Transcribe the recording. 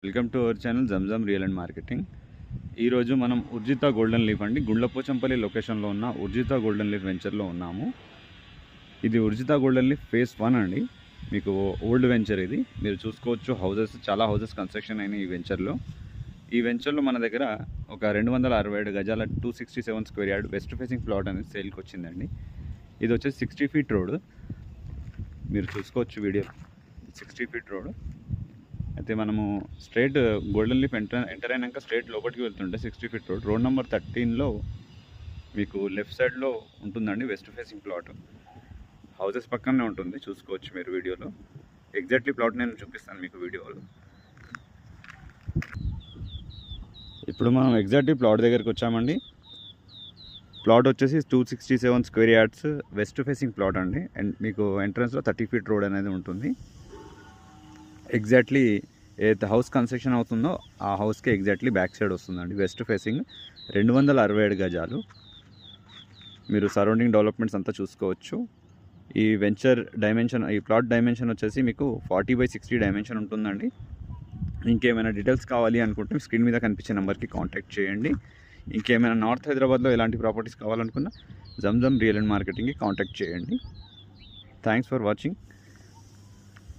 Welcome to our channel Zamzam real and marketing. ఈరోజు మనం Urjit golden leaf అండి, గుండ్లపోచంపల్లి లొకేషన్లో ఉన్న ఉర్జిత గోల్డెన్ లీఫ్ వెంచర్లో ఉన్నాము. ఇది ఉర్జిత గోల్డెన్ లీఫ్ ఫేజ్ 1 అండి. మీకు ఓల్డ్ వెంచర్ ఇది. మీరు చూసుకోవచ్చు, చాలా హౌసెస్ కన్స్ట్రక్షన్ అయినాయి ఈ వెంచర్లో మన దగ్గర ఒక 267 గజాల 267 square yard west facing plot అనేది సేల్కి వచ్చిందండి. ఇది వచ్చేసి 60 ఫీట్ రోడ్. మీరు చూసుకోవచ్చు వీడియో, 60 ఫీట్ రోడ్. అయితే మనము స్ట్రైట్ గోల్డెన్ లీఫ్ ఎంటర్ అయినాక స్ట్రైట్ లోపలికి వెళ్తుంటే 60 ఫీట్ రోడ్ నెంబర్ 13లో మీకు లెఫ్ట్ సైడ్లో ఉంటుందండి వెస్ట్ ఫేసింగ్ ప్లాట్. హౌసెస్ పక్కనే ఉంటుంది, చూసుకోవచ్చు మీరు వీడియోలో. ఎగ్జాక్ట్లీ ప్లాట్ నేను చూపిస్తాను మీకు వీడియోలో. ఇప్పుడు మనం ఎగ్జాక్ట్లీ ప్లాట్ దగ్గరికి వచ్చామండి. ప్లాట్ వచ్చేసి 267 square yards west facing plot అండి. అండ్ మీకు ఎంట్రన్స్లో 30 ఫీట్ రోడ్ అనేది ఉంటుంది. ఎగ్జాక్ట్లీ ఏదైతే హౌస్ కన్స్ట్రక్షన్ అవుతుందో ఆ హౌస్కి ఎగ్జాక్ట్లీ బ్యాక్ సైడ్ వస్తుందండి. వెస్ట్ ఫేసింగ్ 267 గజాలు. మీరు సరౌండింగ్ డెవలప్మెంట్స్ అంతా చూసుకోవచ్చు. ఈ వెంచర్ డైమెన్షన్, ఈ ప్లాట్ డైమెన్షన్ వచ్చేసి మీకు 40/60 డైమెన్షన్ ఉంటుందండి. ఇంకేమైనా డీటెయిల్స్ కావాలి అనుకుంటే స్క్రీన్ మీద కనిపించే నెంబర్కి కాంటాక్ట్ చేయండి. ఇంకేమైనా నార్త్ హైదరాబాద్లో ఎలాంటి ప్రాపర్టీస్ కావాలనుకున్నా జమ్జమ్ రియల్ అండ్ మార్కెటింగ్కి కాంటాక్ట్ చేయండి. Thanks for watching.